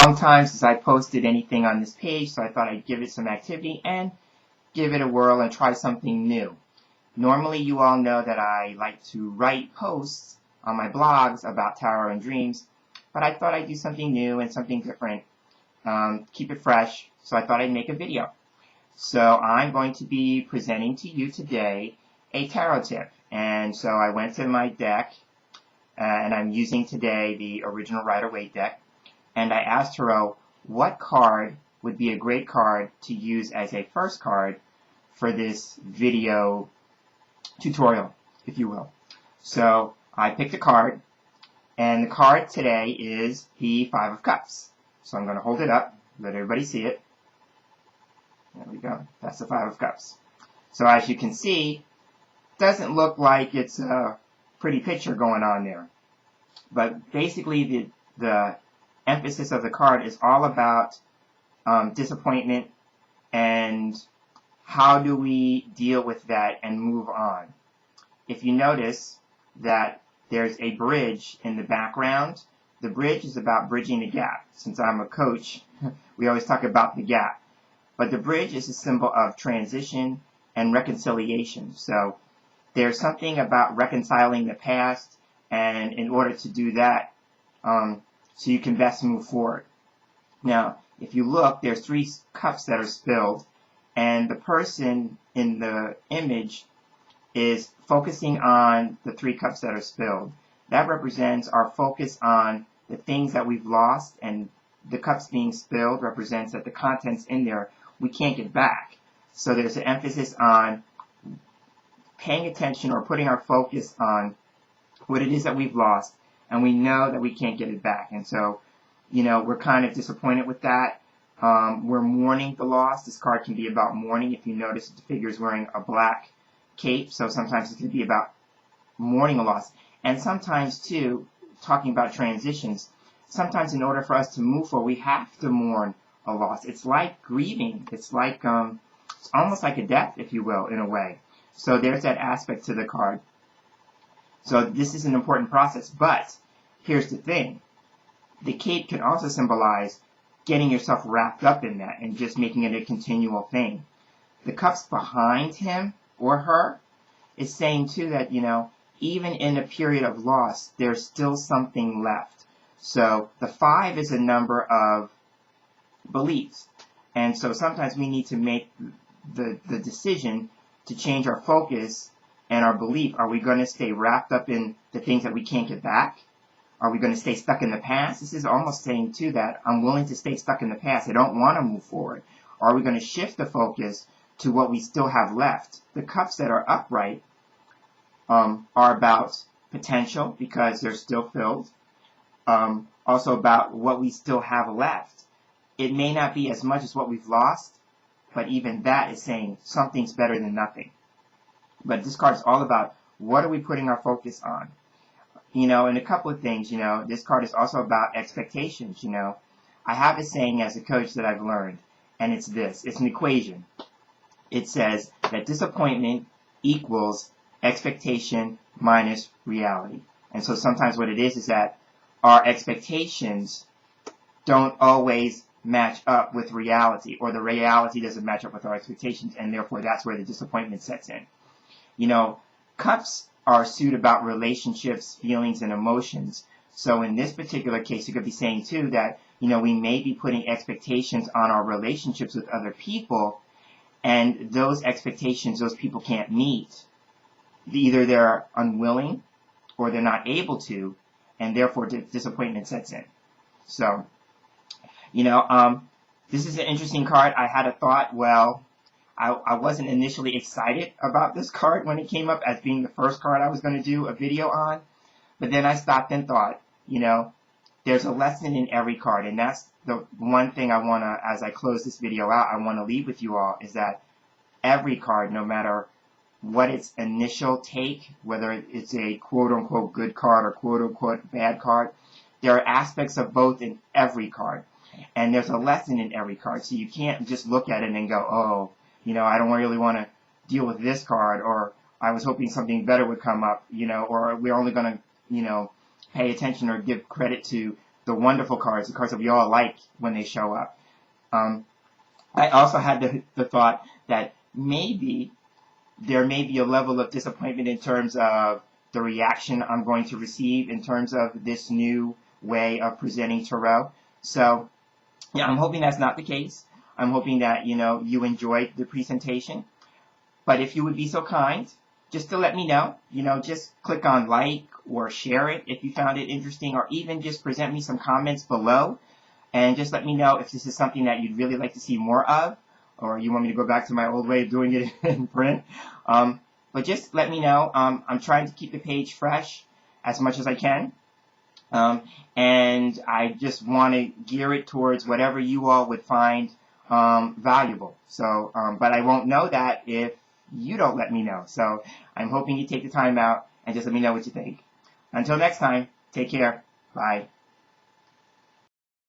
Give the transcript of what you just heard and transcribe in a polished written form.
long time since I posted anything on this page, so I thought I'd give it some activity and give it a whirl and try something new. Normally, you all know that I like to write posts on my blogs about tarot and dreams, but I thought I'd do something new and something different, keep it fresh, so I thought I'd make a video. So I'm going to be presenting to you today a tarot tip. And so I went to my deck, and I'm using today the original Rider-Waite deck, and I asked Tarot what card would be a great card to use as a first card for this video tutorial, if you will. So I picked a card, and the card today is the Five of Cups. So I'm going to hold it up, let everybody see it. There we go. That's the Five of Cups. So as you can see, doesn't look like it's a pretty picture going on there. But basically the emphasis of the card is all about disappointment and how do we deal with that and move on. If you notice that there's a bridge in the background, the bridge is about bridging the gap. Since I'm a coach, we always talk about the gap. But the bridge is a symbol of transition and reconciliation. So there's something about reconciling the past, and in order to do that, so you can best move forward. Now, if you look, there's 3 cups that are spilled, and the person in the image is focusing on the 3 cups that are spilled. That represents our focus on the things that we've lost, and the cups being spilled represents that the contents in there we can't get back. So there's an emphasis on paying attention or putting our focus on what it is that we've lost, and we know that we can't get it back. And so, you know, we're kind of disappointed with that. We're mourning the loss. This card can be about mourning. If you notice, the figure is wearing a black cape, so sometimes it can be about mourning a loss. And sometimes, too, talking about transitions, sometimes in order for us to move forward, we have to mourn a loss. It's like grieving. It's like, it's almost like a death, if you will, in a way. So there's that aspect to the card. So this is an important process, but here's the thing. The cape can also symbolize getting yourself wrapped up in that and just making it a continual thing. The cups behind him or her is saying too that, you know, even in a period of loss, there's still something left. So the 5 is a number of beliefs. And so sometimes we need to make the decision to change our focus and our belief. Are we going to stay wrapped up in the things that we can't get back? Are we going to stay stuck in the past? This is almost saying too that I'm willing to stay stuck in the past. I don't want to move forward. Are we going to shift the focus to what we still have left? The cups that are upright are about potential because they're still filled. Also about what we still have left. It may not be as much as what we've lost, but even that is saying something's better than nothing. But this card is all about what are we putting our focus on? You know, and a couple of things, you know, this card is also about expectations, you know. I have a saying as a coach that I've learned, and it's this. It's an equation. It says that disappointment equals expectation minus reality. And so sometimes what it is that our expectations don't always match up with reality, or the reality doesn't match up with our expectations, and therefore that's where the disappointment sets in. You know, cups are suit about relationships, feelings, and emotions. So in this particular case, you could be saying too that, you know, we may be putting expectations on our relationships with other people, and those expectations those people can't meet. Either they're unwilling or they're not able to, and therefore disappointment sets in. So, you know, this is an interesting card. I had a thought, well, I wasn't initially excited about this card when it came up as being the first card I was going to do a video on, but then I stopped and thought, you know, there's a lesson in every card, and that's the one thing I want to, as I close this video out, I want to leave with you all, is that every card, no matter what its initial take, whether it's a quote-unquote good card or quote-unquote bad card, there are aspects of both in every card. And there's a lesson in every card, so you can't just look at it and go, oh, you know, I don't really want to deal with this card, or I was hoping something better would come up, you know, or we're only going to, you know, pay attention or give credit to the wonderful cards, the cards that we all like when they show up. I also had the thought that maybe there may be a level of disappointment in terms of the reaction I'm going to receive in terms of this new way of presenting tarot. So, yeah, I'm hoping that's not the case. I'm hoping that, you enjoyed the presentation. But if you would be so kind, just to let me know, just click on like or share it if you found it interesting, or even just present me some comments below and just let me know if this is something that you'd really like to see more of, or you want me to go back to my old way of doing it in print. But just let me know. I'm trying to keep the page fresh as much as I can. And I just want to gear it towards whatever you all would find valuable. So, but I won't know that if you don't let me know. So I'm hoping you take the time out and just let me know what you think. Until next time, take care. Bye.